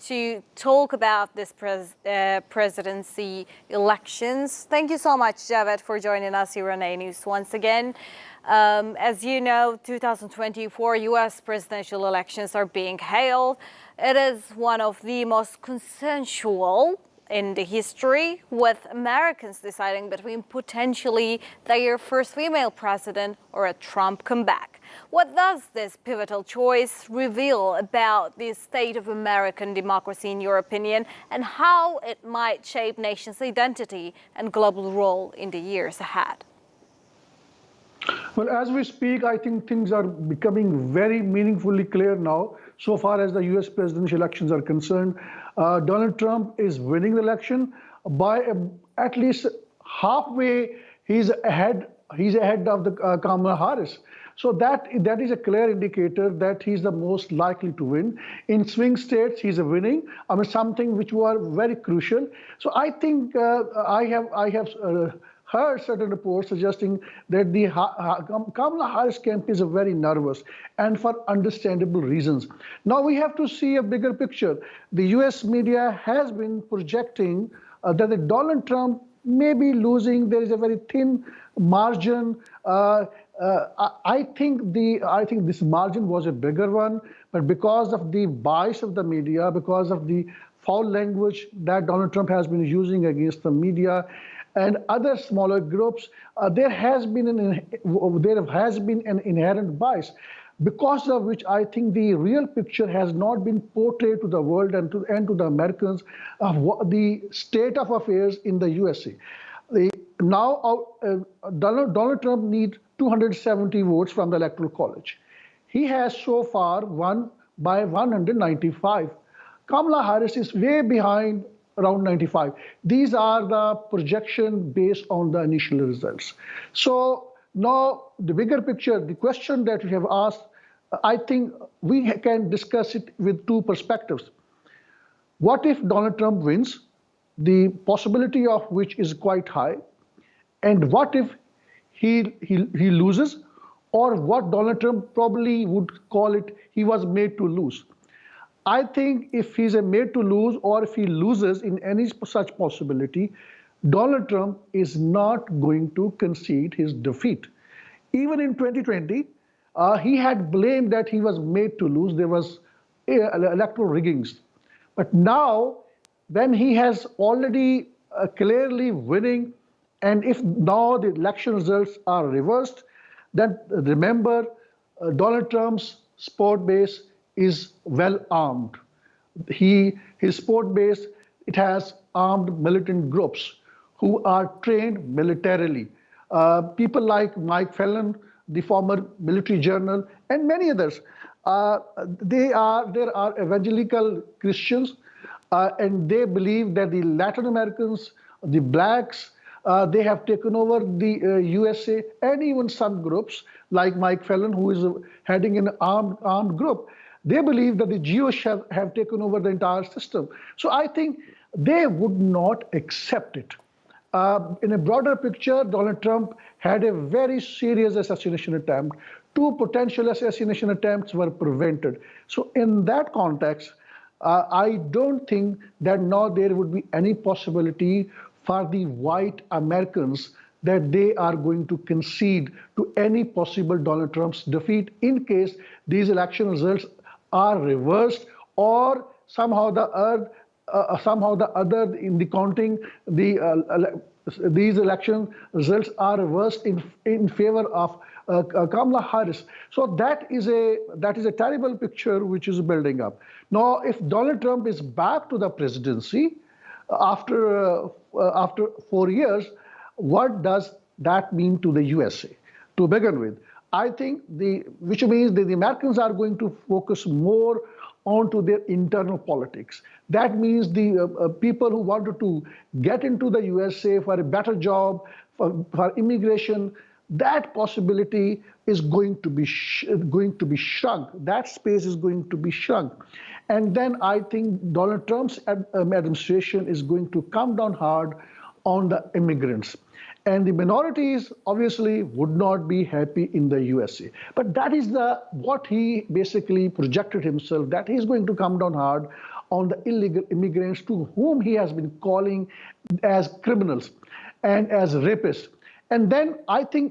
to talk about this presidency elections. Thank you so much, Javed, for joining us here on A News once again. As you know, 2024 U.S. presidential elections are being held. It is one of the most consensual in the history, with Americans deciding between potentially their first female president or a Trump comeback. What does this pivotal choice reveal about the state of American democracy, in your opinion, and how it might shape nation's identity and global role in the years ahead? Well, as we speak, I think things are becoming very meaningfully clear now, so far as the US presidential elections are concerned. Donald Trump is winning the election by at least halfway. He's ahead of the Kamala Harris. So that is a clear indicator that he's the most likely to win. In swing states, he's winning. I mean, something which were very crucial. So I think I have heard certain reports suggesting that the Kamala Harris camp is very nervous, and for understandable reasons. Now we have to see a bigger picture. The US media has been projecting that the Donald Trump may be losing. There is a very thin margin. I think this margin was a bigger one, but because of the bias of the media, because of the foul language that Donald Trump has been using against the media and other smaller groups, there has been an inherent bias, because of which I think the real picture has not been portrayed to the world and to the Americans of what the state of affairs in the USA. Now, Donald Trump needs 270 votes from the Electoral College. He has so far won by 195. Kamala Harris is way behind, around 95. These are the projection based on the initial results. So now the bigger picture, the question that we have asked, I think we can discuss it with two perspectives. What if Donald Trump wins, the possibility of which is quite high? And what if he loses, or what Donald Trump probably would call it, he was made to lose? I think if he's made to lose, or if he loses in any such possibility, Donald Trump is not going to concede his defeat. Even in 2020, he had blamed that he was made to lose. There was electoral riggings. But now, when he has already clearly winning, and if now the election results are reversed, then remember, Donald Trump's support base is well armed. His support base, it has armed militant groups who are trained militarily. People like Mike Fallon, the former military general, and many others. There are evangelical Christians, and they believe that the Latin Americans, the blacks, they have taken over the USA, and even some groups like Mike Fallon, who is heading an armed group. They believe that the Jews have taken over the entire system. So I think they would not accept it. In a broader picture, Donald Trump had a very serious assassination attempt. 2 potential assassination attempts were prevented. So in that context, I don't think that now there would be any possibility for the white Americans that they are going to concede to any possible Donald Trump's defeat in case these election results are reversed, or somehow the other in the counting, these election results are reversed in favor of Kamala Harris. So that is a terrible picture which is building up. Now, if Donald Trump is back to the presidency after 4 years, what does that mean to the USA to begin with? I think which means that the Americans are going to focus more onto their internal politics. That means the people who wanted to get into the USA for a better job, for immigration, that possibility is going to be shrunk. That space is going to be shrunk. And then I think Donald Trump's administration is going to come down hard on the immigrants. And the minorities obviously would not be happy in the USA. But that is what he basically projected himself, that he's going to come down hard on the illegal immigrants to whom he has been calling as criminals and as rapists. And then I think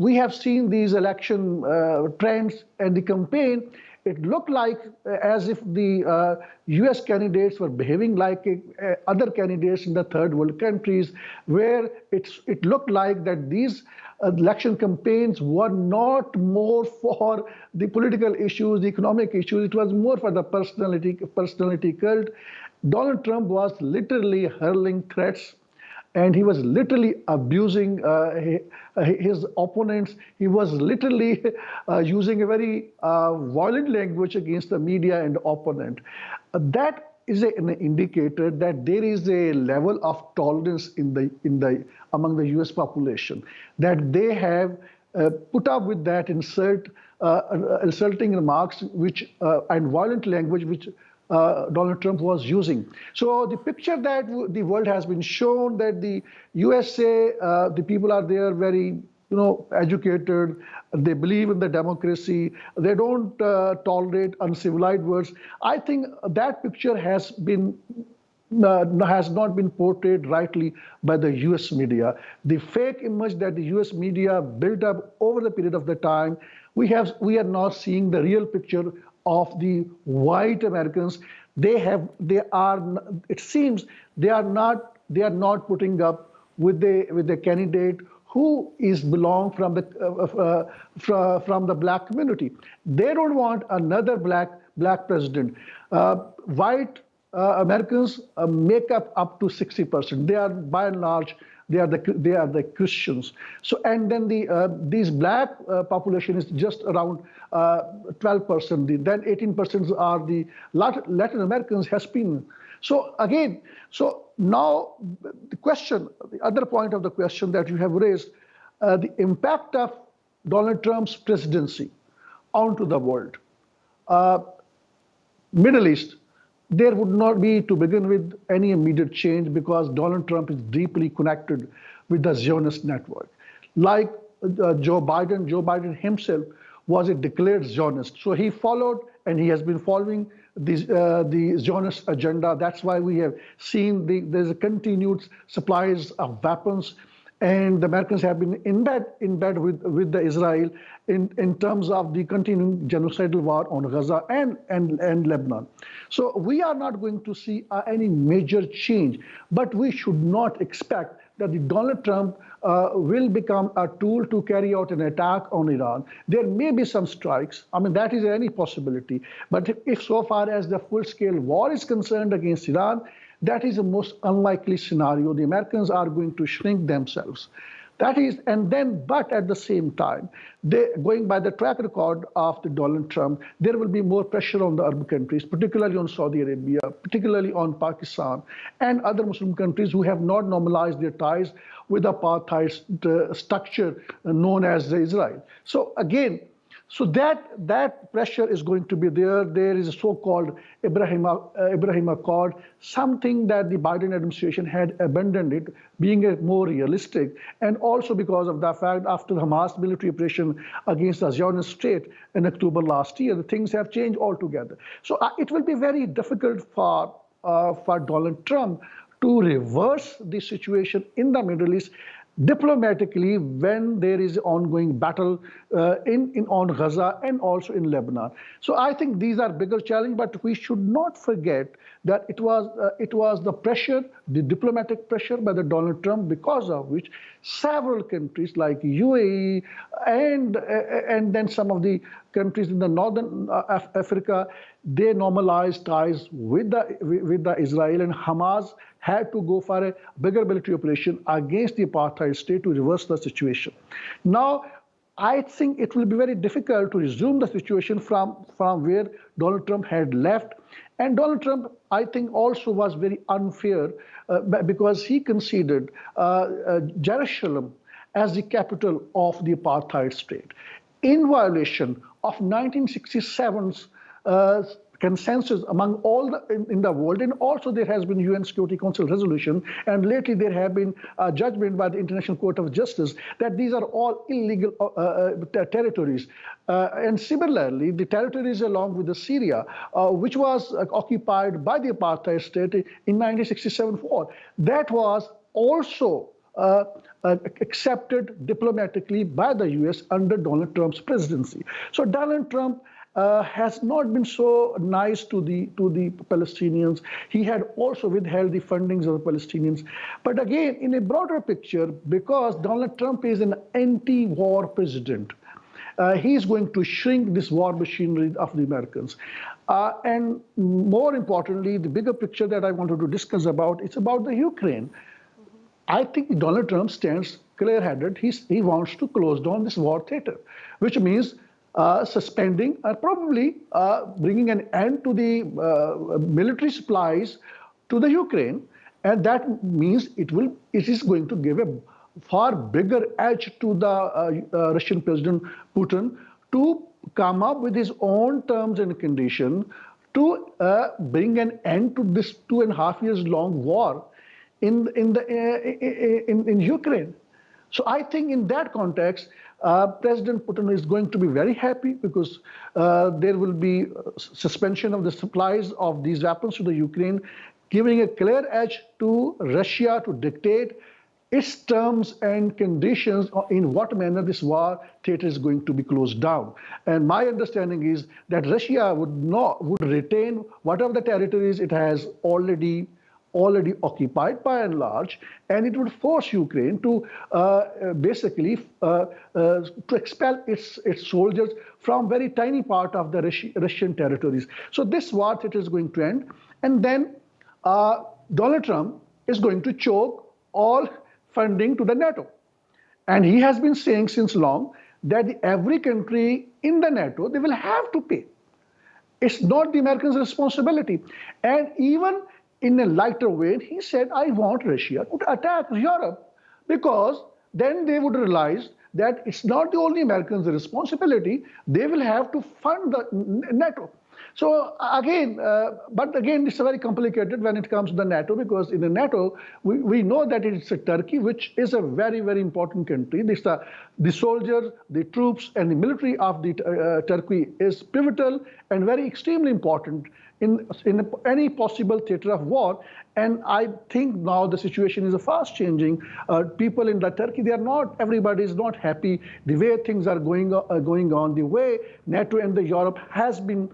we have seen these election trends and the campaign. It looked like as if the US candidates were behaving like other candidates in the third world countries, where it looked like that these election campaigns were not more for the political issues, the economic issues. It was more for the personality cult. Donald Trump was literally hurling threats, and he was literally abusing his opponents. He was literally using a very violent language against the media and opponent. That is an indicator that there is a level of tolerance among the U.S. population, that they have put up with that insulting remarks and violent language which Donald Trump was using. So the picture that the world has been shown, that the USA, the people are there very educated, they believe in the democracy, they don't tolerate uncivilized words. I think that picture has not been portrayed rightly by the US media. The fake image that the US media built up over the period of the time, we are not seeing the real picture of the white Americans. It seems they are not putting up with the candidate who belong from the black community. They don't want another black president. White Americans make up to 60%. They are by and large they are the Christians. So and then these black population is just around 12%. Then 18% are the Latin Americans, Hispanic. So again, now the other point of the question that you have raised, the impact of Donald Trump's presidency onto the world. Middle East, there would not be, to begin with, any immediate change because Donald Trump is deeply connected with the Zionist network. Like Joe Biden himself was a declared Zionist. So he followed and he has been following the Zionist agenda. That's why we have seen there's a continued supplies of weapons, and the Americans have been in bed with the Israel in terms of the continuing genocidal war on Gaza and Lebanon. So we are not going to see any major change, but we should not expect that the Donald Trump will become a tool to carry out an attack on Iran. There may be some strikes. I mean, that is any possibility. But if so far as the full-scale war is concerned against Iran, that is the most unlikely scenario. The Americans are going to shrink themselves. But at the same time, going by the track record of the Donald Trump, there will be more pressure on the Arab countries, particularly on Saudi Arabia, particularly on Pakistan, and other Muslim countries who have not normalized their ties with the apartheid structure known as Israel. So again, that pressure is going to be there. There is a so-called Ibrahim Accord, something that the Biden administration had abandoned it, being more realistic, and also because of the fact after the Hamas military operation against the Zionist state in October last year, the things have changed altogether. So it will be very difficult for Donald Trump to reverse the situation in the Middle East diplomatically when there is ongoing battle on Gaza and also in Lebanon. So I think these are bigger challenges, but we should not forget that it was the pressure, the diplomatic pressure by the Donald Trump, because of which several countries like UAE and then some of the countries in the northern Africa, they normalized ties with the Israel, and Hamas had to go for a bigger military operation against the apartheid state to reverse the situation. Now, I think it will be very difficult to resume the situation from where Donald Trump had left. And Donald Trump, I think, also was very unfair because he considered Jerusalem as the capital of the apartheid state, in violation of 1967's consensus among all in the world, and also there has been UN Security Council resolution, and lately there have been a judgment by the International Court of Justice that these are all illegal territories. And similarly, the territories along with the Syria, which was occupied by the apartheid state in 1967 war, that was also accepted diplomatically by the US under Donald Trump's presidency. So Donald Trump has not been so nice to the Palestinians. He had also withheld the fundings of the Palestinians. But again, in a broader picture, because Donald Trump is an anti-war president, he is going to shrink this war machinery of the Americans. And more importantly, the bigger picture that I wanted to discuss about, it's about the Ukraine. I think Donald Trump stands clear-headed. He wants to close down this war theater, which means suspending or probably bringing an end to the military supplies to the Ukraine. And that means it is going to give a far bigger edge to the Russian President Putin to come up with his own terms and conditions to bring an end to this 2.5 years long war in Ukraine. So I think in that context, President Putin is going to be very happy because there will be suspension of the supplies of these weapons to the Ukraine, giving a clear edge to Russia to dictate its terms and conditions in what manner this war theater is going to be closed down. And my understanding is that Russia would retain whatever the territories it has already occupied by and large, and it would force Ukraine to basically to expel its soldiers from very tiny part of the Russian territories. So this war theater is going to end, and then Donald Trump is going to choke all funding to the NATO. And he has been saying since long that every country in the NATO, they will have to pay. It's not the Americans' responsibility. And even in a lighter way, he said, I want Russia to attack Europe, because then they would realize that it's not the only Americans' responsibility. They will have to fund the NATO. So again, but again, it's very complicated when it comes to the NATO, because in the NATO, we know that it's a Turkey, which is a very, very important country. The soldiers, the troops, and the military of the Turkey is pivotal and very extremely important in any possible theater of war. And I think now the situation is fast changing. People in the Turkey, everybody is not happy the way things are going on, the way NATO and the Europe has been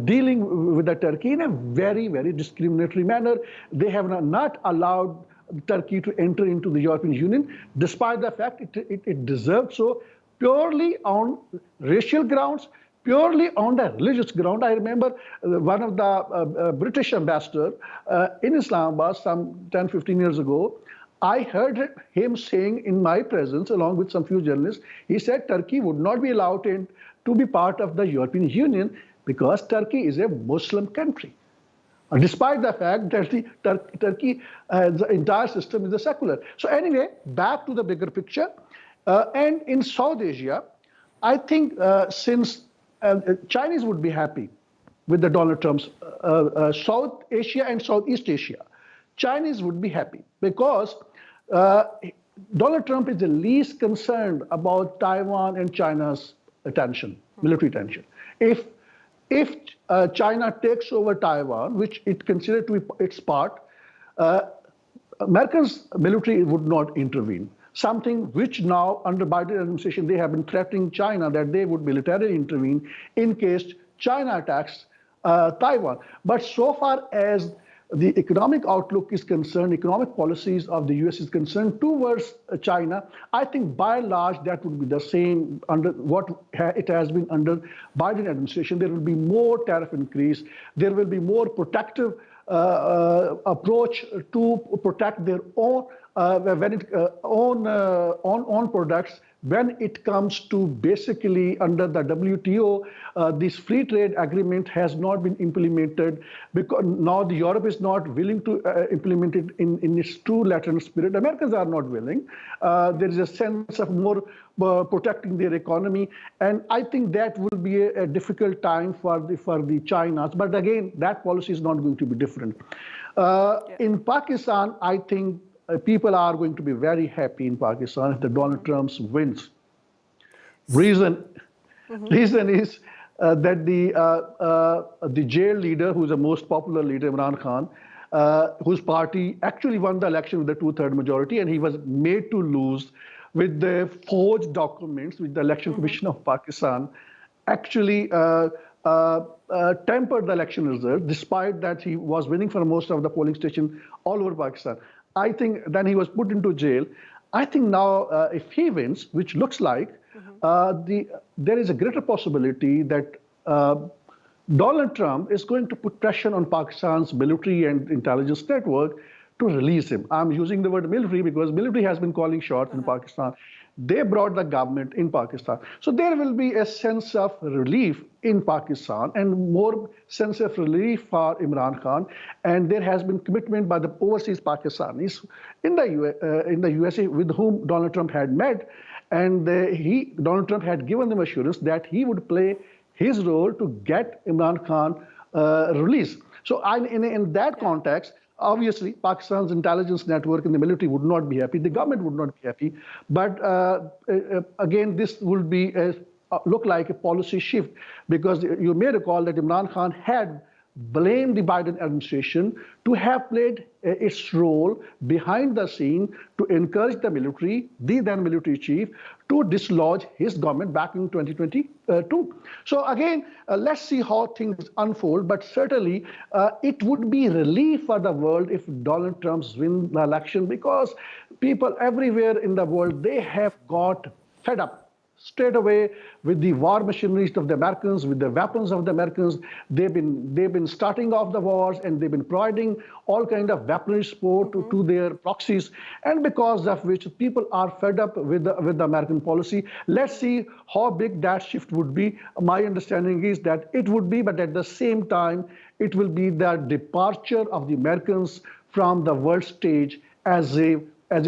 dealing with the Turkey in a very, very discriminatory manner. They have not allowed Turkey to enter into the European Union, despite the fact it deserved so, purely on racial grounds, purely on the religious ground. I remember one of the British ambassadors in Islamabad some 10, 15 years ago, I heard him saying in my presence, along with some few journalists, he said Turkey would not be allowed to be part of the European Union because Turkey is a Muslim country, despite the fact that the Turkey, the entire system is a secular. So anyway, back to the bigger picture. And in South Asia, I think since Chinese would be happy with the Donald Trump's South Asia and Southeast Asia, Chinese would be happy because Donald Trump is the least concerned about Taiwan and China's attention, military tension. If China takes over Taiwan, which it considered to be its part, America's military would not intervene. Something which now, under Biden administration, they have been threatening China that they would militarily intervene in case China attacks Taiwan. But so far as the economic outlook is concerned, economic policies of the US is concerned towards China, I think by and large that would be the same under what it has been under Biden administration. There will be more tariff increase. There will be more protective approach to protect their own when it on products, when it comes to basically under the WTO, this free trade agreement has not been implemented because now the Europe is not willing to implement it in its true Latin spirit. Americans are not willing. There is a sense of more protecting their economy, and I think that will be a difficult time for the Chinas. But again, that policy is not going to be different. In Pakistan, I think people are going to be very happy in Pakistan if the Donald Trump wins. Reason is that the jail leader, who's the most popular leader, Imran Khan, whose party actually won the election with a 2/3 majority, and he was made to lose with the forged documents, which the Election Commission of Pakistan actually tempered the election results, despite that he was winning for most of the polling stations all over Pakistan. I think then he was put into jail. I think now if he wins, which looks like, there is a greater possibility that Donald Trump is going to put pressure on Pakistan's military and intelligence network to release him. I'm using the word military because military has been calling shots in Pakistan. They brought the government in Pakistan. So there will be a sense of relief in Pakistan and more sense of relief for Imran Khan. And there has been commitment by the overseas Pakistanis in the USA with whom Donald Trump had met. And Donald Trump had given them assurance that he would play his role to get Imran Khan released. So in that context, obviously, Pakistan's intelligence network and the military would not be happy. The government would not be happy. But again, this will be look like a policy shift because you may recall that Imran Khan had blamed the Biden administration to have played its role behind the scene to encourage the military, the then military chief, to dislodge his government back in 2022. So again, let's see how things unfold, but certainly it would be relief for the world if Donald Trump wins the election because people everywhere in the world, they have got fed up straight away with the war machineries of the Americans, with the weapons of the Americans. They've been starting off the wars and they've been providing all kind of weaponry support to their proxies, and because of which people are fed up with the American policy. Let's see how big that shift would be. My understanding is that it would be, but at the same time, it will be the departure of the Americans from the world stage as a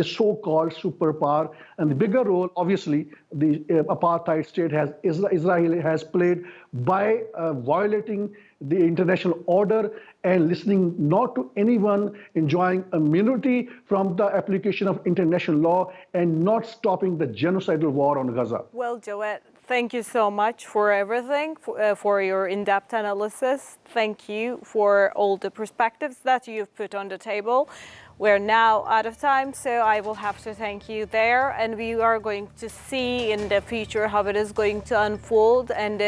so-called superpower. And the bigger role, obviously, the apartheid state Israel has played by violating the international order and listening not to anyone, enjoying immunity from the application of international law and not stopping the genocidal war on Gaza. Well, Javed, thank you so much for everything, for your in-depth analysis. Thank you for all the perspectives that you've put on the table. We're now out of time, so I will have to thank you there. And we are going to see in the future how it is going to unfold and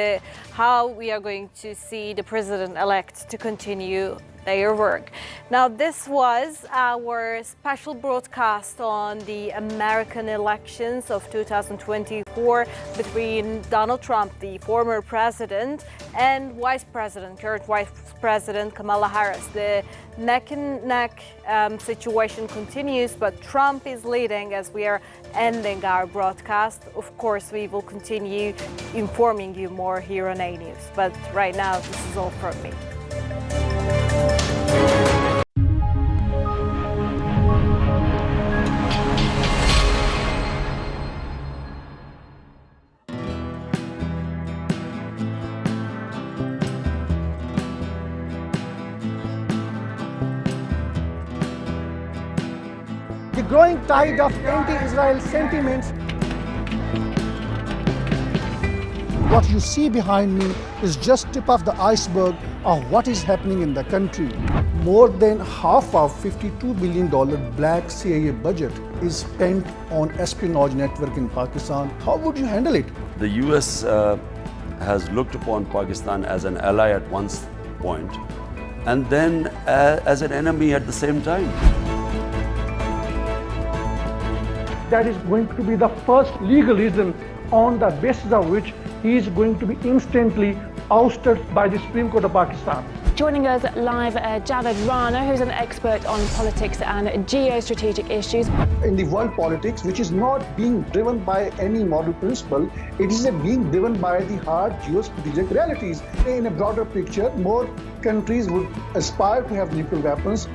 how we are going to see the president-elect to continue their work. Now, this was our special broadcast on the American elections of 2024 between Donald Trump, the former president, and current Vice President Kamala Harris. The neck-and-neck situation continues, but Trump is leading as we are ending our broadcast. Of course, we will continue informing you more here on A News. But right now, this is all from me. The growing tide of anti-Israel sentiments. What you see behind me is just tip of the iceberg of what is happening in the country. More than half of $52 billion black CIA budget is spent on espionage network in Pakistan. How would you handle it? The US has looked upon Pakistan as an ally at one point and then as an enemy at the same time. That is going to be the first legal reason on the basis of which he is going to be instantly ousted by the Supreme Court of Pakistan. Joining us live, Javed Rana, who's an expert on politics and geostrategic issues. In the world politics, which is not being driven by any moral principle, it is being driven by the hard geostrategic realities. In a broader picture, more countries would aspire to have nuclear weapons.